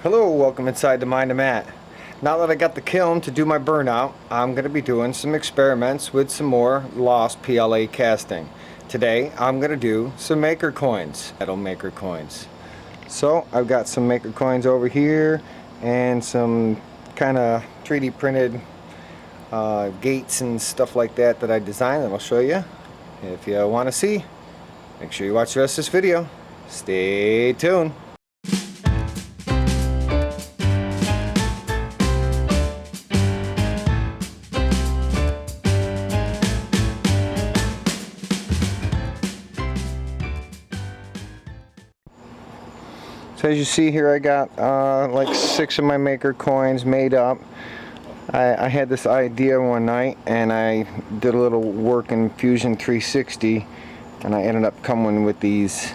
Hello, welcome inside the mind of Matt. Now that I got the kiln to do my burnout, I'm going to be doing some experiments with some more lost PLA casting. Today I'm going to do some maker coins, metal maker coins. So I've got some maker coins over here and some kind of 3D printed gates and stuff like that I designed, and I'll show you. If you want to see, make sure you watch the rest of this video. Stay tuned. So as you see here, I got like 6 of my maker coins made up. I had this idea one night and I did a little work in Fusion 360 and I ended up coming with these.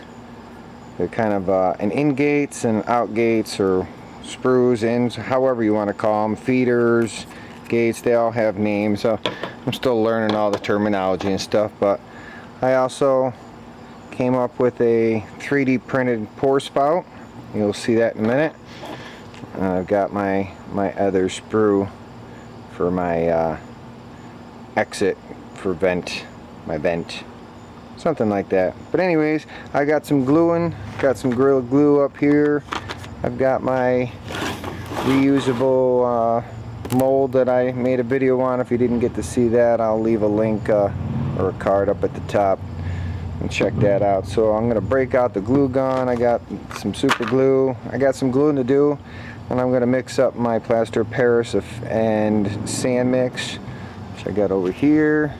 They're kind of an in gates and out gates, or sprues, ins, however you want to call them, feeders, gates, they all have names. So I'm still learning all the terminology and stuff, but I also came up with a 3D printed pour spout. You'll see that in a minute. I've got my other sprue for my exit for my vent, something like that. But anyways, I got some gluing, got some Gorilla Glue up here. I've got my reusable mold that I made a video on. If you didn't get to see that, I'll leave a link or a card up at the top and check that out. So I'm gonna break out the glue gun. I got some super glue. I got some gluing to do, and I'm gonna mix up my plaster of Paris and sand mix, which I got over here,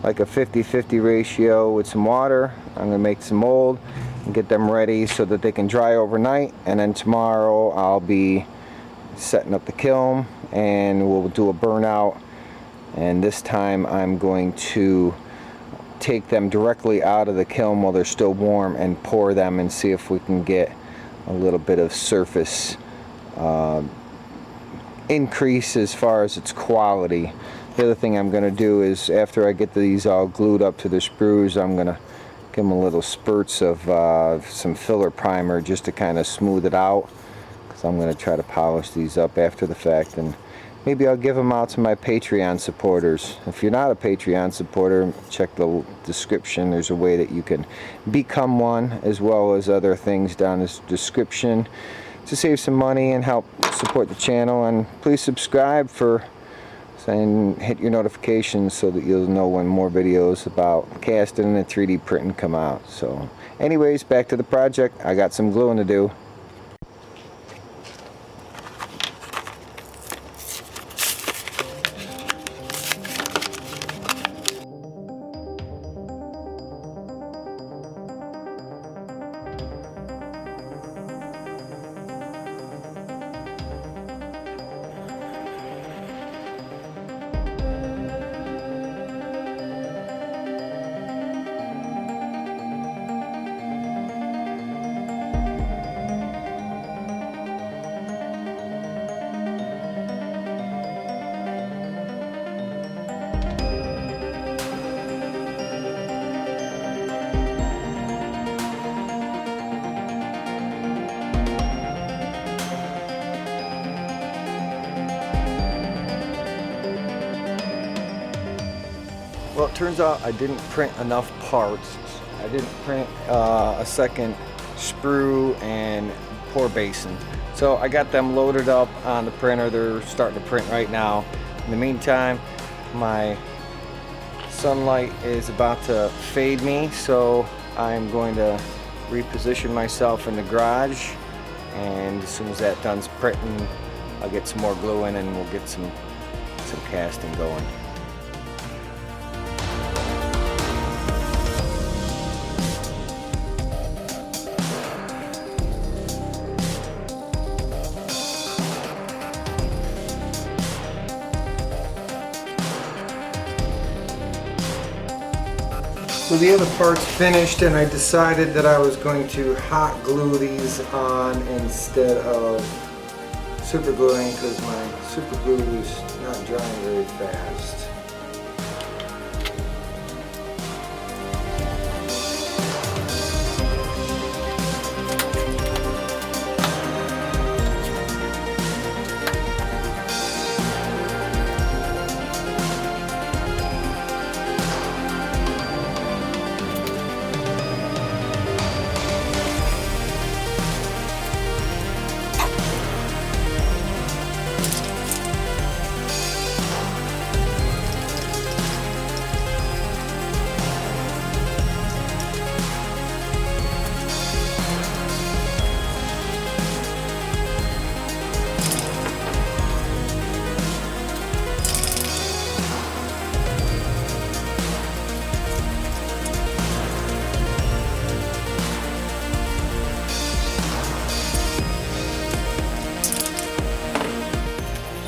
like a 50-50 ratio with some water. I'm gonna make some mold and get them ready so that they can dry overnight, and then tomorrow I'll be setting up the kiln and we'll do a burnout. And this time I'm going to take them directly out of the kiln while they're still warm and pour them and see if we can get a little bit of surface increase as far as its quality. The other thing I'm going to do is, after I get these all glued up to the sprues, I'm going to give them a little spurts of some filler primer just to kind of smooth it out, because I'm going to try to polish these up after the fact, and maybe I'll give them out to my Patreon supporters. If you're not a Patreon supporter, check the description. There's a way that you can become one, as well as other things down in the description, to save some money and help support the channel. And please subscribe and hit your notifications so that you'll know when more videos about casting and 3D printing come out. So anyways, back to the project. I got some gluing to do. Well, it turns out I didn't print enough parts. I didn't print a second sprue and pour basin. So I got them loaded up on the printer. They're starting to print right now. In the meantime, my sunlight is about to fade me, so I'm going to reposition myself in the garage, and as soon as that done's printing, I'll get some more glue in and we'll get some casting going. So the other part's finished, and I decided that I was going to hot glue these on instead of super gluing, because my super glue is not drying very fast.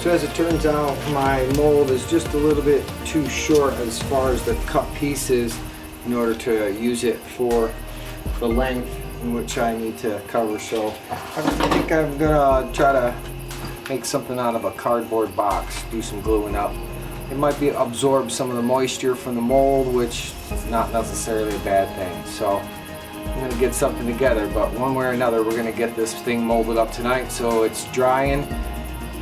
So as it turns out, my mold is just a little bit too short as far as the cut pieces in order to use it for the length in which I need to cover. So I think I'm gonna try to make something out of a cardboard box, do some gluing up. It might be absorb some of the moisture from the mold, which is not necessarily a bad thing. So I'm gonna get something together, but one way or another we're gonna get this thing molded up tonight so it's drying,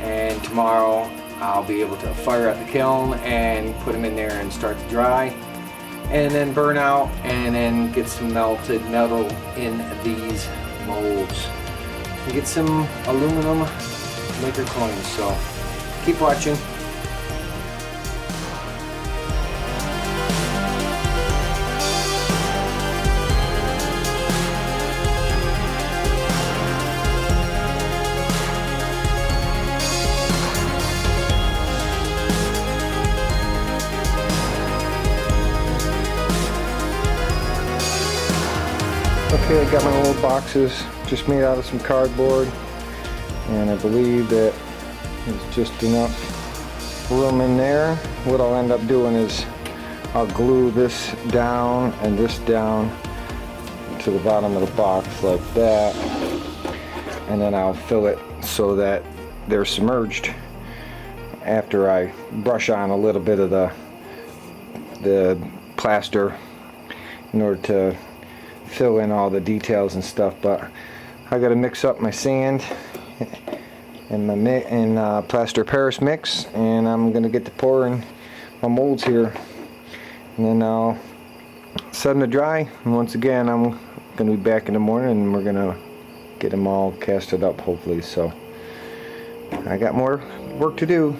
and tomorrow I'll be able to fire at the kiln and put them in there and start to dry, and then burn out, and then get some melted metal in these molds and get some aluminum maker coins. So keep watching. Okay, I got my little boxes just made out of some cardboard, and I believe that there's just enough room in there. What I'll end up doing is I'll glue this down and this down to the bottom of the box like that, and then I'll fill it so that they're submerged after I brush on a little bit of the plaster in order to fill in all the details and stuff. But I gotta mix up my sand and my plaster Paris mix, and I'm gonna get to pouring my molds here, and then I'll set them to dry. And once again, I'm gonna be back in the morning and we're gonna get them all casted up hopefully. So I got more work to do.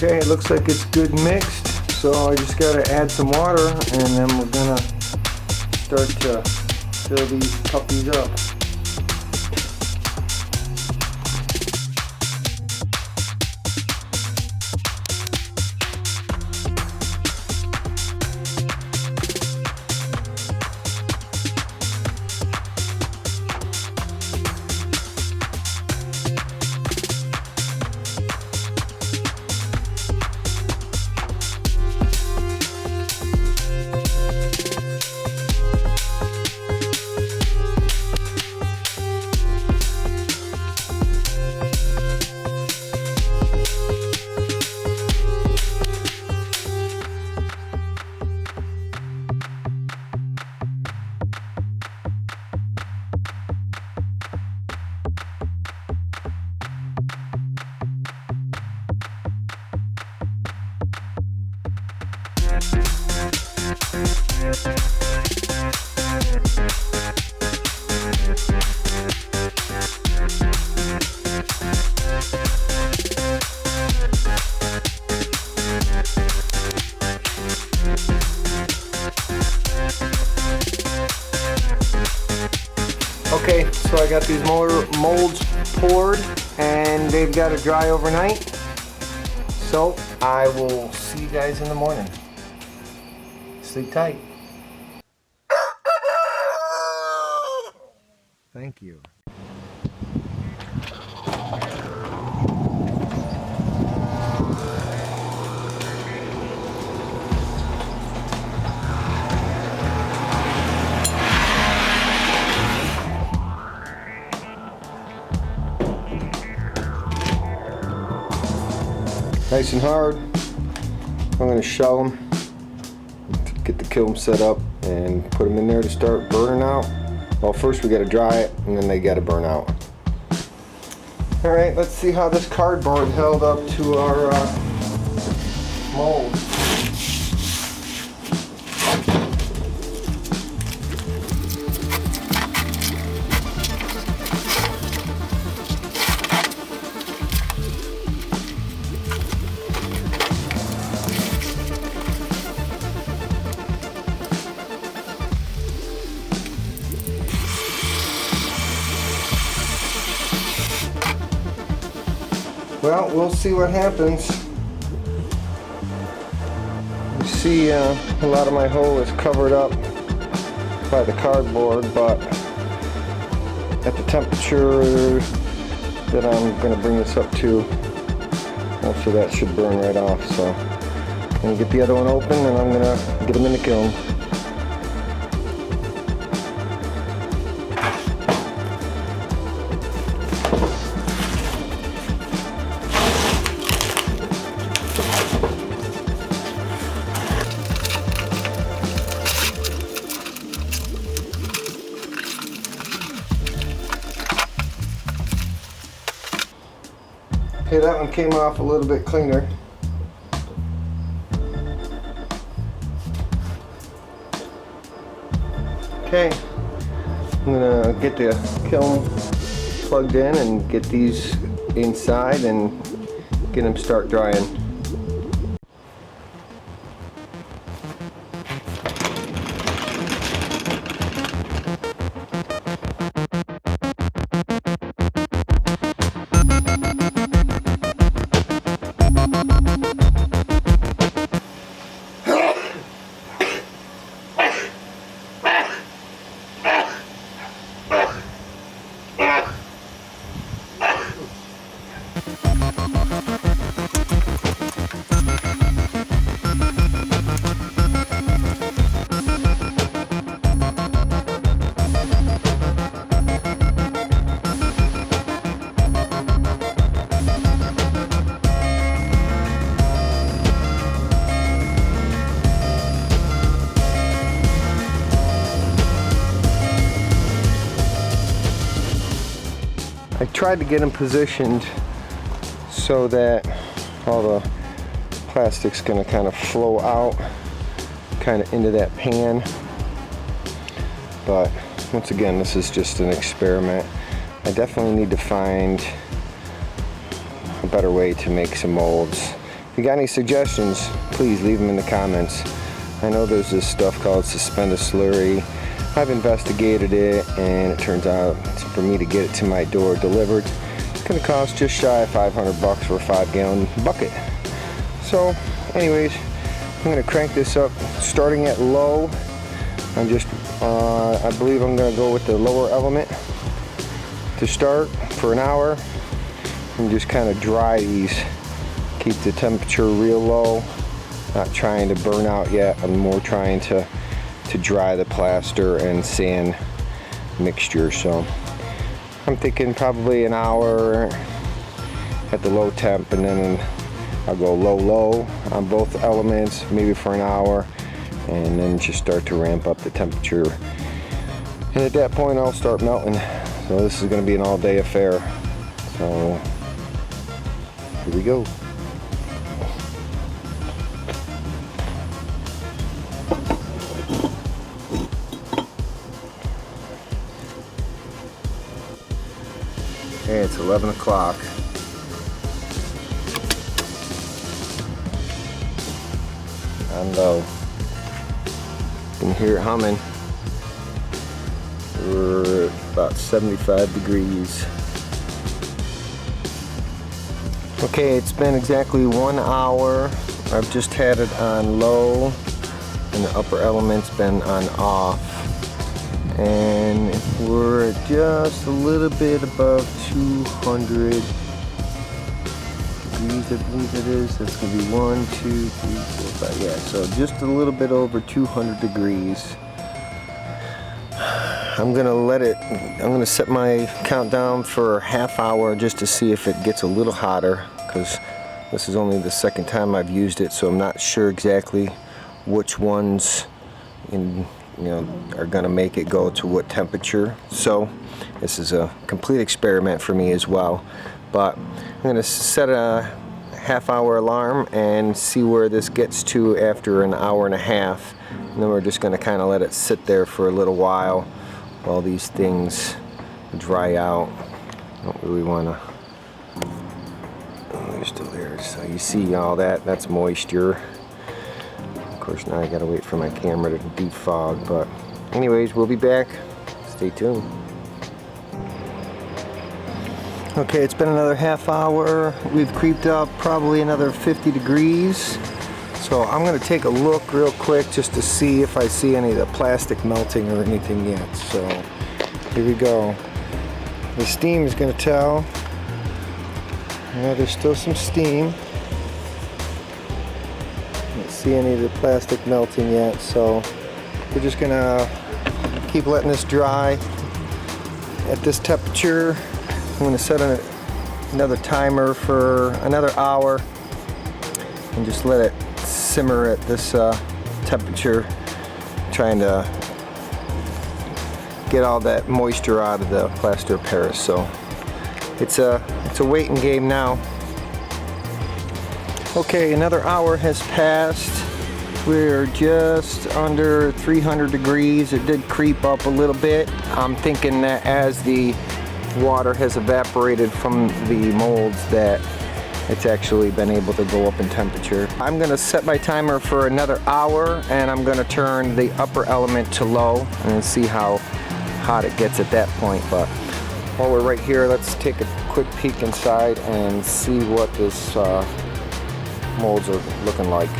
Okay, it looks like it's good mixed, so I just gotta add some water, and then we're gonna start to fill these puppies up. Okay, so I got these molds poured and they've got to dry overnight. So I will see you guys in the morning. Sleep tight. Thank you. Nice and hard. I'm going to shell them, get the kiln set up, and put them in there to start burning out. Well, first we got to dry it, and then they got to burn out. Alright, let's see how this cardboard held up to our mold. Well, we'll see what happens. You see a lot of my hole is covered up by the cardboard, but at the temperature that I'm going to bring this up to, most of that should burn right off. So I'm going to get the other one open and I'm going to get them in the kiln. Okay, that one came off a little bit cleaner. Okay, I'm gonna get the kiln plugged in and get these inside and get them start drying. I tried to get them positioned so that all the plastic's going to kind of flow out kind of into that pan, but once again, this is just an experiment. I definitely need to find a better way to make some molds. If you got any suggestions, please leave them in the comments. I know there's this stuff called suspended slurry. I've investigated it and it turns out for me to get it to my door delivered, it's going to cost just shy of 500 bucks for a 5-gallon bucket. So anyways, I'm going to crank this up starting at low. I'm just, I believe I'm going to go with the lower element to start for an hour and just kind of dry these. Keep the temperature real low, not trying to burn out yet. I'm more trying to dry the plaster and sand mixture. So I'm thinking probably an hour at the low temp, and then I'll go low on both elements, maybe for an hour, and then just start to ramp up the temperature. And at that point I'll start melting. So this is going to be an all-day affair. So here we go. Okay, it's 11 o'clock. On low. You can hear it humming. We're at about 75 degrees. Okay, it's been exactly 1 hour. I've just had it on low and the upper element's been on off. And we're at just a little bit above 200 degrees, I believe it is. That's going to be 1, 2, 3, 4, 5. Yeah, so just a little bit over 200 degrees. I'm going to set my countdown for a half hour just to see if it gets a little hotter, because this is only the second time I've used it, so I'm not sure exactly which ones are going to make it go to what temperature. So this is a complete experiment for me as well. But I'm going to set a half-hour alarm and see where this gets to after an hour and a half. And then we're just going to kind of let it sit there for a little while these things dry out. Don't really want to. Oh, they're still there. So you see all that? That's moisture. Of course, now I got to wait for my camera to defog. But anyways, we'll be back. Stay tuned. Okay, it's been another half hour. We've creeped up probably another 50 degrees. So I'm going to take a look real quick just to see if I see any of the plastic melting or anything yet. So here we go. The steam is going to tell. Yeah, there's still some steam. Don't see any of the plastic melting yet. So we're just going to keep letting this dry at this temperature. I'm going to set another timer for another hour and just let it simmer at this temperature, trying to get all that moisture out of the plaster of Paris. So it's a waiting game now. Okay, another hour has passed. We're just under 300 degrees. It did creep up a little bit. I'm thinking that as the water has evaporated from the molds that it's actually been able to go up in temperature. I'm going to set my timer for another hour and I'm going to turn the upper element to low and see how hot it gets at that point. But while we're right here, let's take a quick peek inside and see what this molds are looking like.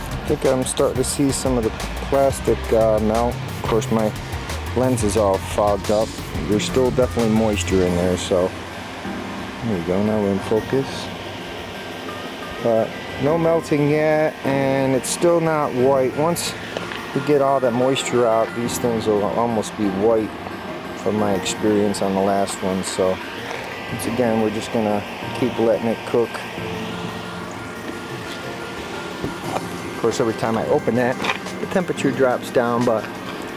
I think I'm starting to see some of the plastic melt. Of course, my lens is all fogged up. There's still definitely moisture in there, so there we go. Now we're in focus. But no melting yet, and it's still not white. Once we get all that moisture out, these things will almost be white from my experience on the last one. So once again, we're just gonna keep letting it cook. Of course, every time I open that, the temperature drops down, but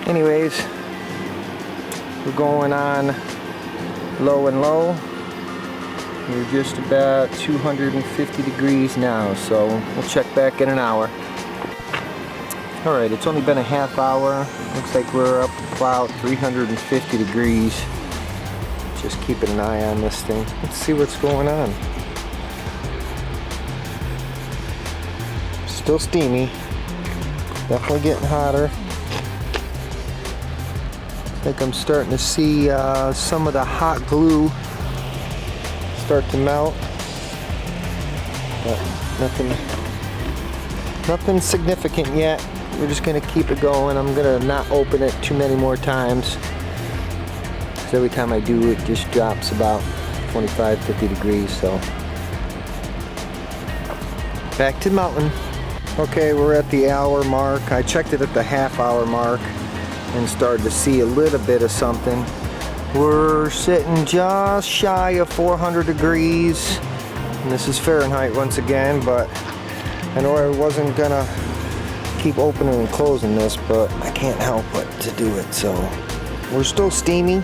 anyways, we're going on low and low. We're just about 250 degrees now, so we'll check back in an hour. Alright, it's only been a half hour. Looks like we're up about 350 degrees. Just keeping an eye on this thing. Let's see what's going on. Still steamy. Definitely getting hotter. I think I'm starting to see some of the hot glue start to melt. But nothing significant yet. We're just going to keep it going. I'm going to not open it too many more times, because every time I do, it just drops about 25-50 degrees. So back to melting. Okay, we're at the hour mark. I checked it at the half-hour mark and started to see a little bit of something. We're sitting just shy of 400 degrees, and this is Fahrenheit once again, but I know I wasn't gonna keep opening and closing this, but I can't help but to do it. So we're still steamy.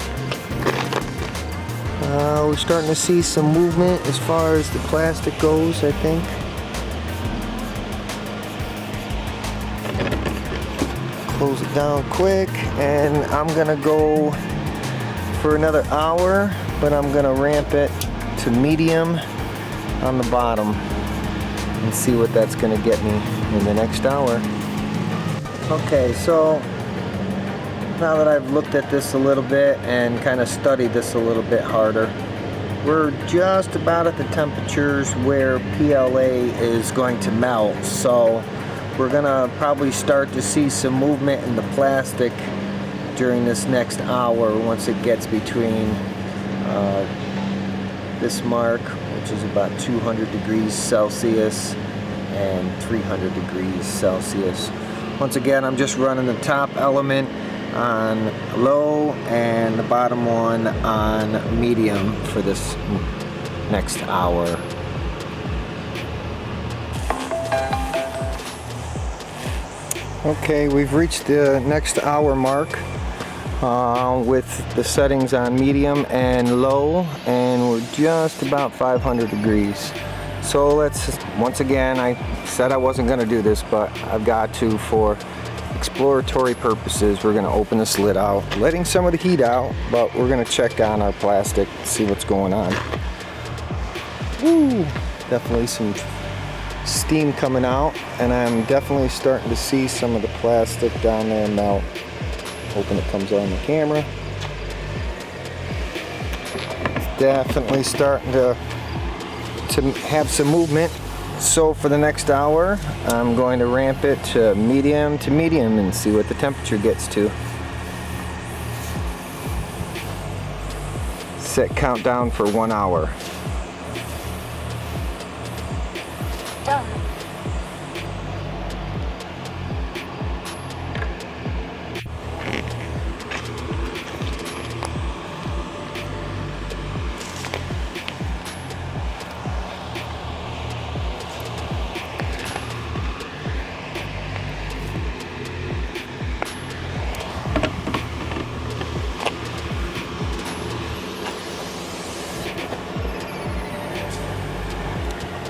We're starting to see some movement as far as the plastic goes, I think. Close it down quick, and I'm gonna go for another hour, but I'm gonna ramp it to medium on the bottom and see what that's gonna get me in the next hour. Okay, so now that I've looked at this a little bit and kind of studied this a little bit harder, we're just about at the temperatures where PLA is going to melt. So we're gonna probably start to see some movement in the plastic during this next hour once it gets between this mark, which is about 200 degrees Celsius and 300 degrees Celsius. Once again, I'm just running the top element on low and the bottom one on medium for this next hour. Okay, we've reached the next hour mark. with the settings on medium and low, and we're just about 500 degrees. So let's, once again, I said I wasn't going to do this, but I've got to for exploratory purposes. We're going to open this lid out, letting some of the heat out, but we're going to check on our plastic, see what's going on. Woo! Definitely some steam coming out, and I'm definitely starting to see some of the plastic down there melt. Hoping it comes on the camera. Definitely starting to have some movement. So for the next hour, I'm going to ramp it to medium and see what the temperature gets to. Set countdown for 1 hour. Done.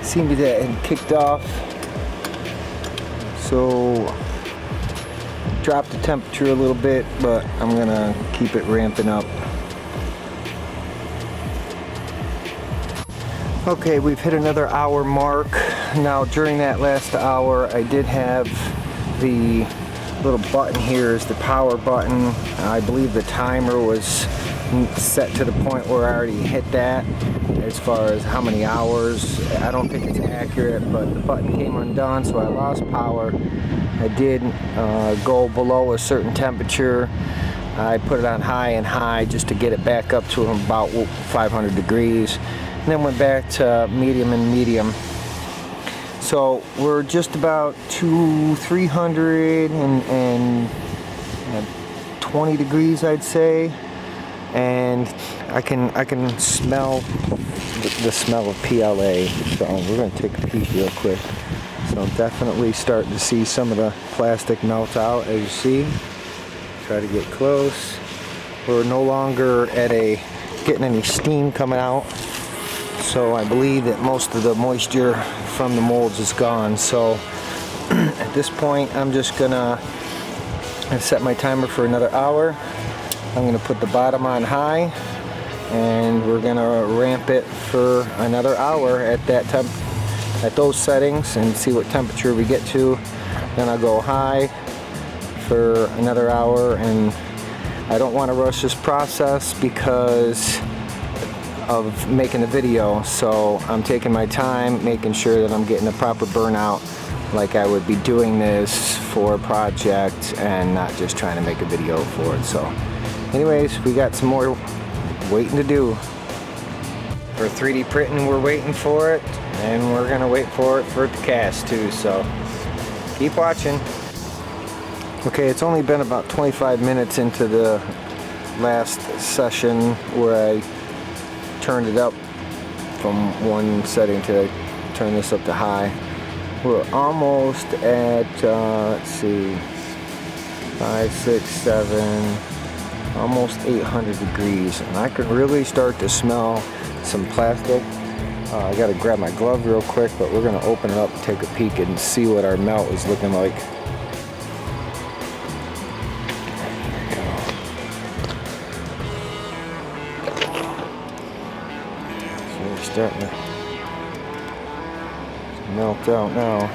Seemed to have kicked off, so dropped the temperature a little bit, but I'm gonna keep it ramping up. Okay, we've hit another hour mark. Now during that last hour, I did have the little button here is the power button. I believe the timer was set to the point where I already hit that as far as how many hours. I don't think it's accurate, but the button came undone, so I lost power. I did go below a certain temperature. I put it on high and high just to get it back up to about 500 degrees, and then went back to medium and medium. So we're just about 320 degrees, I'd say, and I can smell the smell of PLA. So we're going to take a peek real quick. So definitely starting to see some of the plastic melt out, as you see. Try to get close. We're no longer getting any steam coming out. So I believe that most of the moisture from the molds is gone. So at this point, I'm just gonna set my timer for another hour. I'm gonna put the bottom on high, and we're gonna ramp it for another hour at those settings and see what temperature we get to. Then I'll go high for another hour, and I don't want to rush this process because of making the video, so I'm taking my time, making sure that I'm getting the proper burnout, like I would be doing this for a project and not just trying to make a video for it. So anyways, we got some more waiting to do. For 3D printing, we're waiting for it, and we're gonna wait for it to cast too, so keep watching. Okay, it's only been about 25 minutes into the last session where I turned it up from one setting to turn this up to high. We're almost at, let's see, 5, 6, 7, almost 800 degrees, and I can really start to smell some plastic. I gotta grab my glove real quick, but we're gonna open it up and take a peek and see what our melt is looking like. Starting to melt out now.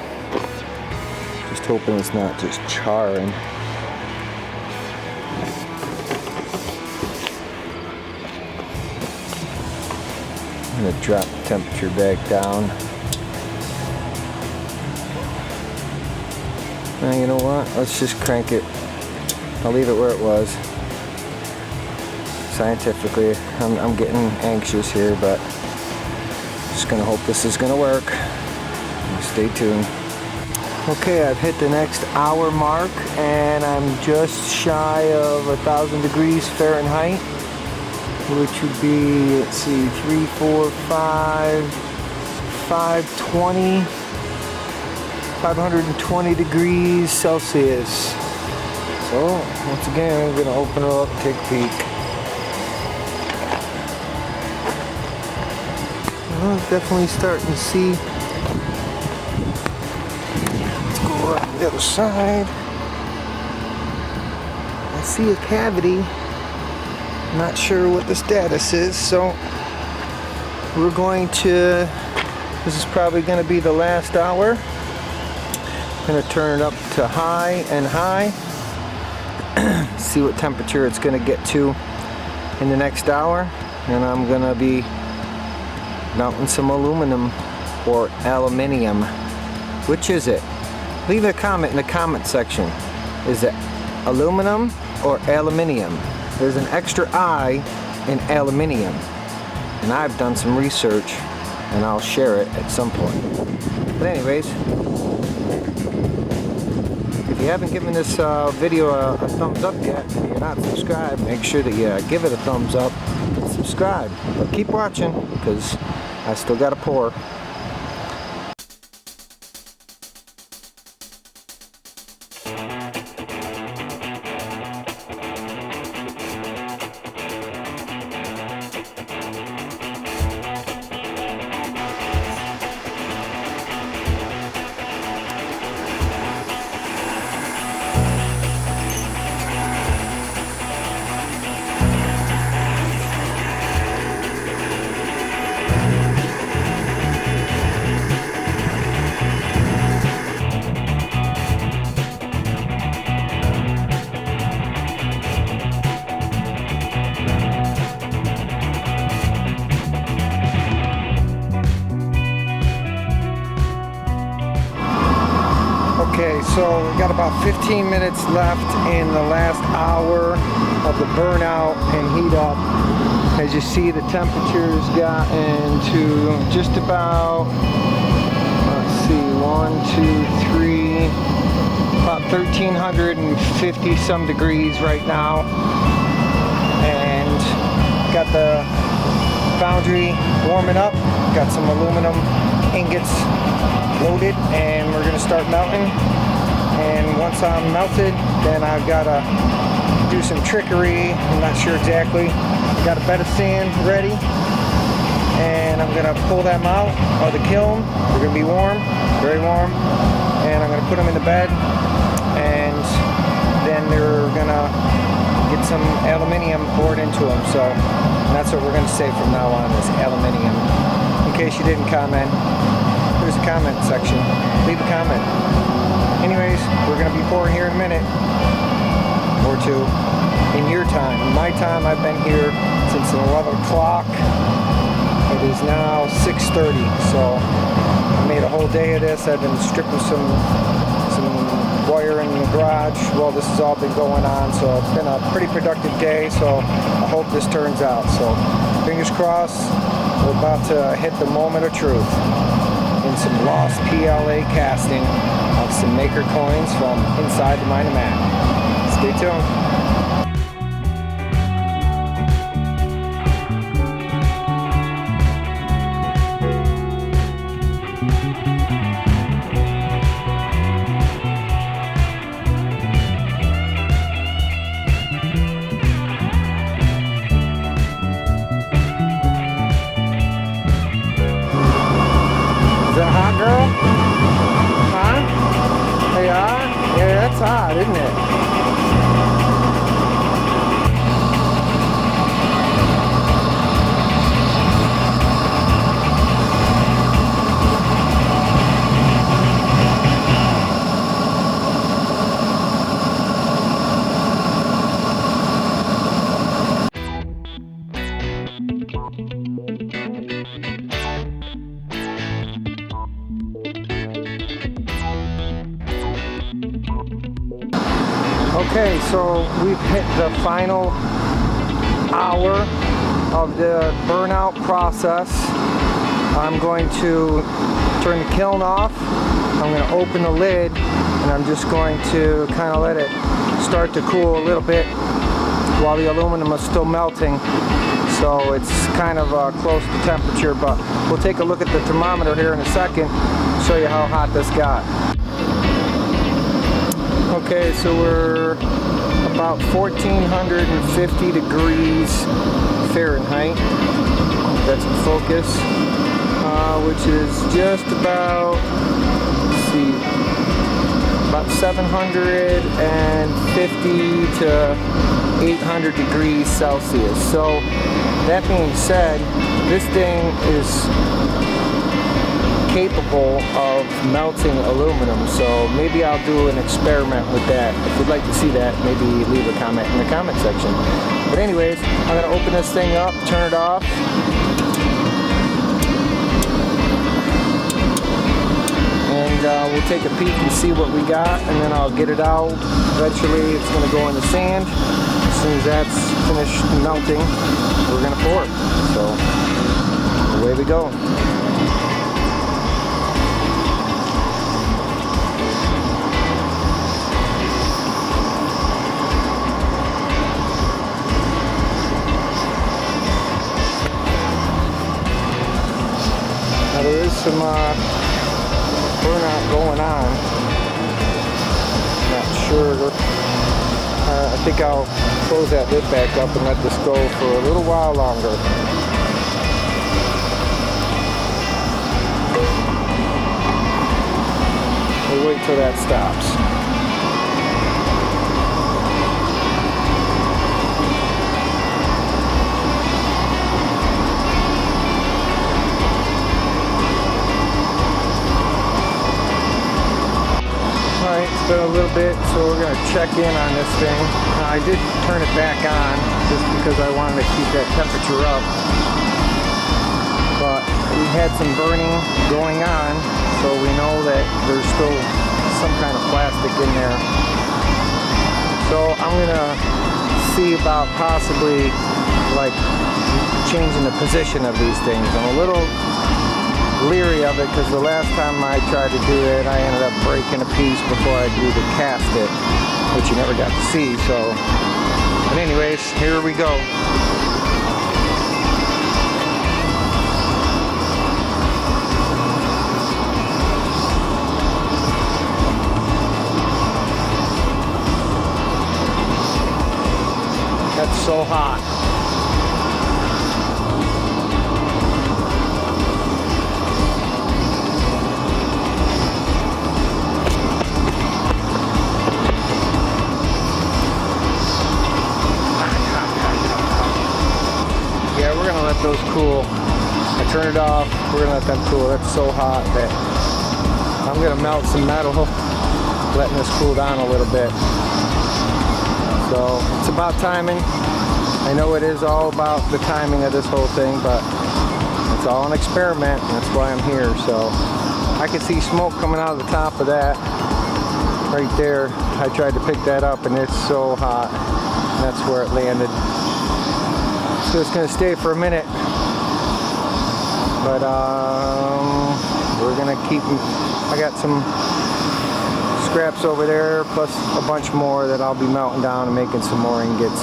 Just hoping it's not just charring. I'm going to drop the temperature back down. Now you know what? Let's just crank it. I'll leave it where it was. Scientifically, I'm getting anxious here, but just gonna hope this is gonna work. Stay tuned. Okay, I've hit the next hour mark, and I'm just shy of 1,000 degrees Fahrenheit, which would be, let's see, 3, 4, 5, 520 degrees Celsius. So, once again, I'm going to open her up, take a peek. Well, definitely starting to see. Let's go around the other side. I see a cavity. Not sure what the status is, so we're going to, this is probably going to be the last hour. I'm going to turn it up to high and high. See what temperature it's going to get to in the next hour. And I'm going to be melting some aluminum or aluminium. Which is it? Leave a comment in the comment section. Is it aluminum or aluminium? There's an extra I in aluminium. And I've done some research and I'll share it at some point. But anyways, if you haven't given this video a thumbs up yet and you're not subscribed, make sure that you give it a thumbs up and subscribe. But keep watching because I still got to pour. Okay, so we got about 15 minutes left in the last hour of the burnout and heat up. As you see, the temperature's gotten to just about, let's see, about 1,350 some degrees right now. And got the foundry warming up, got some aluminum ingots loaded, and we're going to start melting. And once I'm melted, then I've got to do some trickery. I'm not sure exactly. I got a bed of sand ready, and I'm going to pull them out of the kiln. They're going to be warm, very warm, and I'm going to put them in the bed, and then they're going to get some aluminium poured into them. So that's what we're going to say from now on, is aluminium. In case you didn't comment, there's a comment section. Leave a comment. Anyways, we're going to be pouring here in a minute or two. In your time. In my time, I've been here since 11 o'clock. It is now 6:30, so I made a whole day of this. I've been stripping some wire in the garage while this has all been going on, so it's been a pretty productive day, so I hope this turns out. So fingers crossed, we're about to hit the moment of truth in some lost PLA casting of some maker coins from inside the mine mat. Stay tuned. Is that hot, girl? Huh? They are? Yeah, that's hot, isn't it? Okay, so we've hit the final hour of the burnout process. I'm going to turn the kiln off. I'm going to open the lid, and I'm just going to kind of let it start to cool a little bit while the aluminum is still melting. So it's kind of close to temperature, but we'll take a look at the thermometer here in a second, show you how hot this got. Okay, so we're about 1450 degrees Fahrenheit. That's in focus, which is just about, let's see, about 750 to 800 degrees Celsius. So that being said, this thing is capable of melting aluminum, so maybe I'll do an experiment with that. If you'd like to see that, maybe leave a comment in the comment section. But anyways, I'm going to open this thing up, turn it off. And we'll take a peek and see what we got, and then I'll get it out. Eventually it's going to go in the sand. As soon as that's finished melting, we're going to pour it. So away we go. Now there is some burnout going on. Not sure. I think I'll close that lid back up and let this go for a little while longer. We'll wait till that stops. It's been a little bit, so we're going to check in on this thing. I did turn it back on just because I wanted to keep that temperature up, but we had some burning going on, so we know that there's still some kind of plastic in there. So I'm going to see about possibly like changing the position of these things. I'm a little leery of it because the last time I tried to do it, I ended up breaking a piece before I drew the casket, which you never got to see. So, but anyways, here we go. That's so hot. Those cool. I turn it off. We're gonna let them cool. That's so hot that I'm gonna melt some metal, letting this cool down a little bit. So it's about timing. I know it is all about the timing of this whole thing, but it's all an experiment, and that's why I'm here. So I can see smoke coming out of the top of that right there. I tried to pick that up, and it's so hot. And that's where it landed. So it's going to stay for a minute, but we're going to keep, I got some scraps over there, plus a bunch more that I'll be melting down and making some more ingots,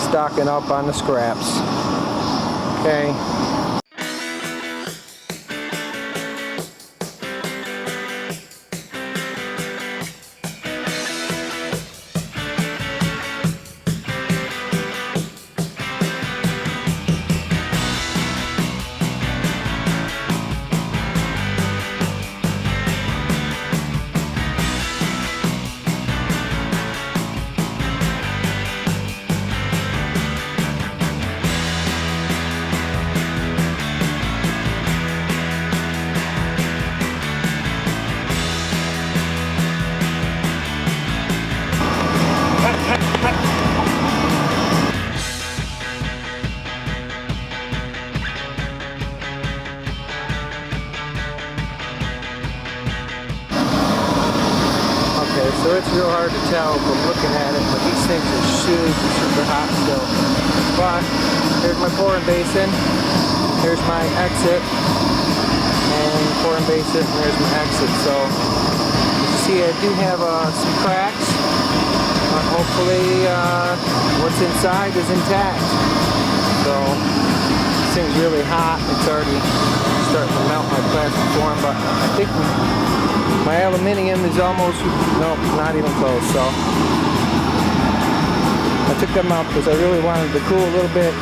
stocking up on the scraps. Okay. So it's real hard to tell from looking at it, but these things are super hot still. But here's my pouring basin, here's my exit, and pouring basin, and there's my exit. So you see I do have some cracks, but hopefully what's inside is intact. So this thing's really hot. It's already starting to melt my plastic form, but I think My aluminium is almost, no, not even close, so I took them out because I really wanted to cool a little bit.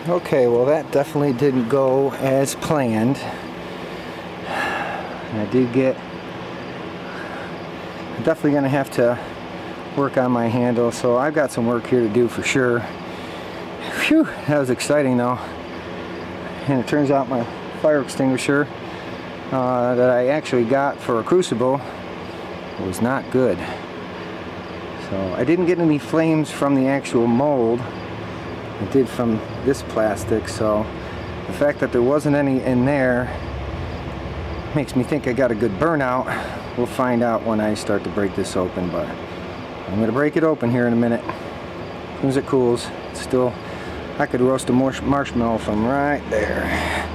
Okay, well that definitely didn't go as planned. I'm definitely gonna have to work on my handle, so I've got some work here to do for sure. Phew, that was exciting though. And it turns out my fire extinguisher that I actually got for a crucible was not good. So I didn't get any flames from the actual mold. I did from this plastic, so the fact that there wasn't any in there makes me think I got a good burnout. We'll find out when I start to break this open, but I'm going to break it open here in a minute. As soon as it cools, it's still, I could roast a marshmallow from right there.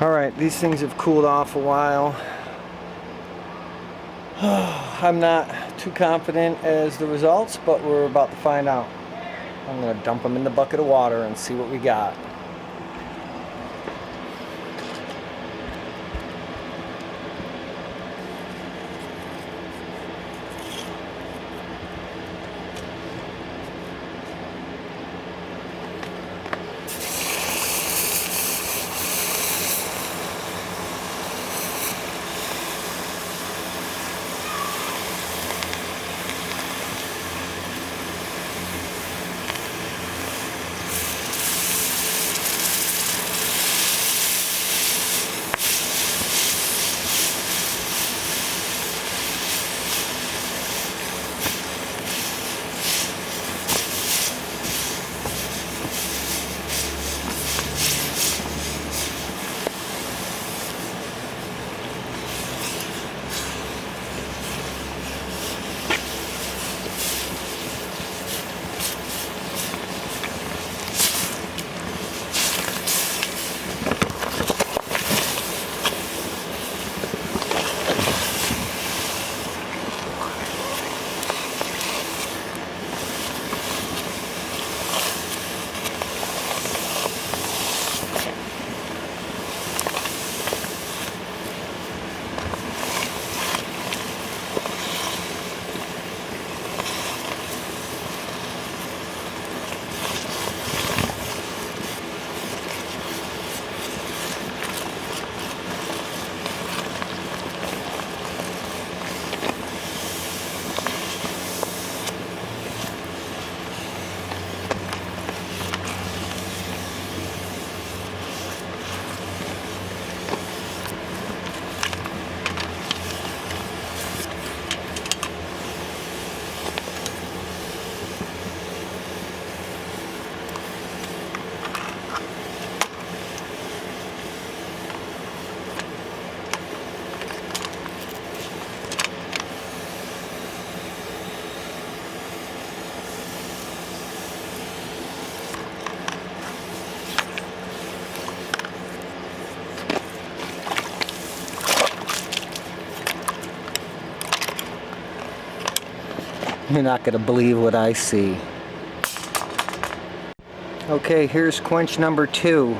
Alright, these things have cooled off a while. I'm not too confident as the results, but we're about to find out. I'm going to dump them in the bucket of water and see what we got. You're not going to believe what I see. Okay, here's quench number 2.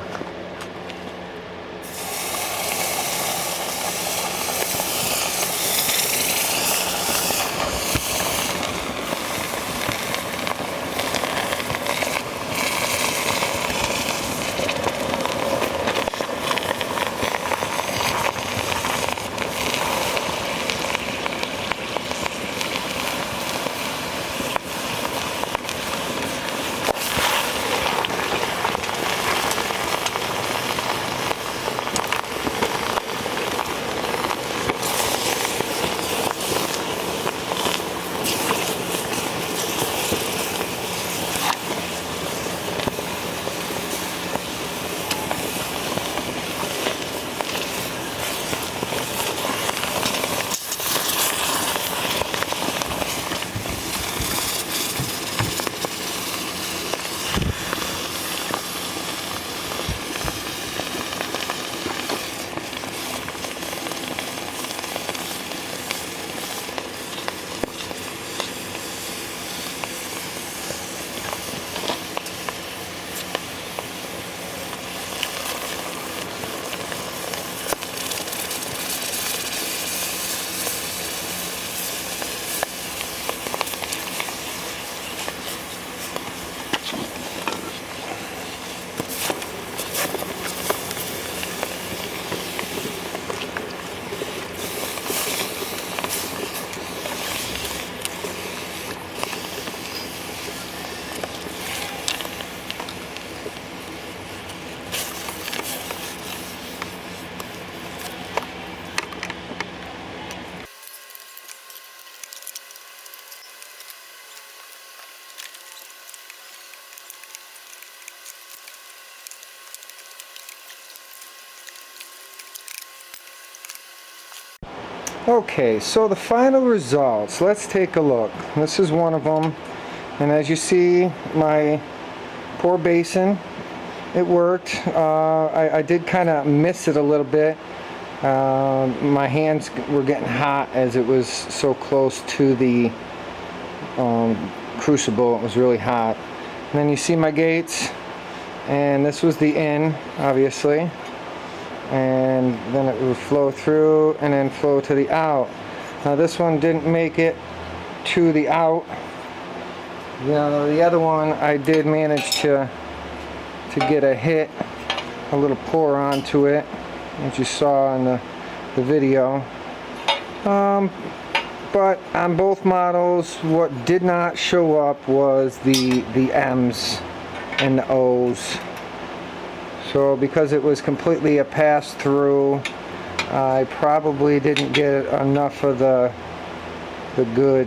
Okay, so the final results, let's take a look. This is one of them, and as you see, my poor basin, it worked. I did kind of miss it a little bit. My hands were getting hot as it was so close to the crucible. It was really hot. And then you see my gates, and this was the in, obviously. And then it would flow through and then flow to the out. Now this one didn't make it to the out. You know, the other one I did manage to get a hit, a little pour onto it, as you saw in the video. But on both models, what did not show up was the M's and the O's. So because it was completely a pass-through, I probably didn't get enough of the good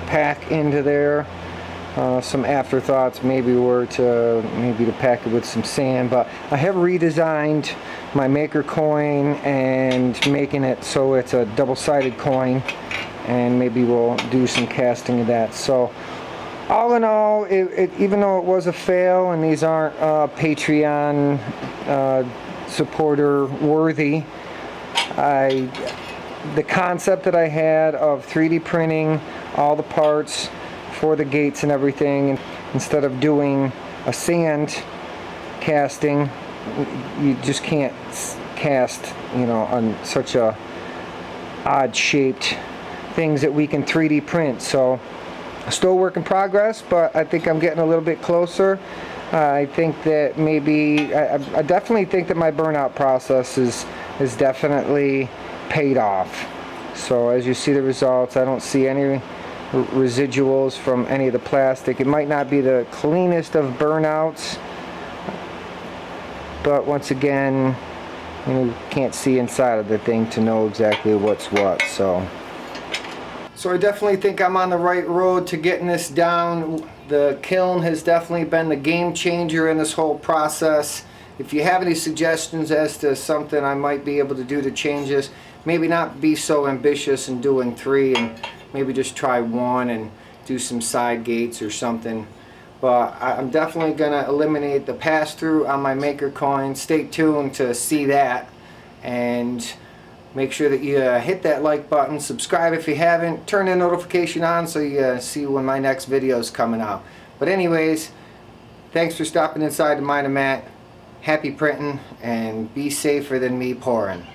pack into there. Some afterthoughts maybe were to pack it with some sand, but I have redesigned my maker coin and making it so it's a double-sided coin, and maybe we'll do some casting of that. So all in all, even though it was a fail, and these aren't Patreon supporter worthy, the concept that I had of 3D printing all the parts for the gates and everything, instead of doing a sand casting, you just can't cast, you know, on such a odd shaped things that we can 3D print. So still a work in progress, but I think I'm getting a little bit closer. I think that maybe, I definitely think that my burnout process is definitely paid off. So as you see the results, I don't see any residuals from any of the plastic. It might not be the cleanest of burnouts, but once again, you can't see inside of the thing to know exactly what's what. So I definitely think I'm on the right road to getting this down. The kiln has definitely been the game changer in this whole process. If you have any suggestions as to something I might be able to do to change this, maybe not be so ambitious in doing 3, and maybe just try 1 and do some side gates or something. But I'm definitely going to eliminate the pass-through on my maker coin. Stay tuned to see that. And Make sure that you hit that like button, subscribe if you haven't, turn the notification on so you see when my next video is coming out. But anyways, thanks for stopping inside the Mind of Matt. Happy printing, and be safer than me pouring.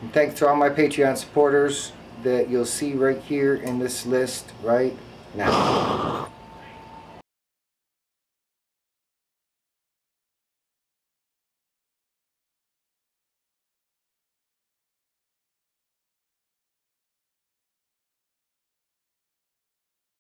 And thanks to all my Patreon supporters that you'll see right here in this list right now.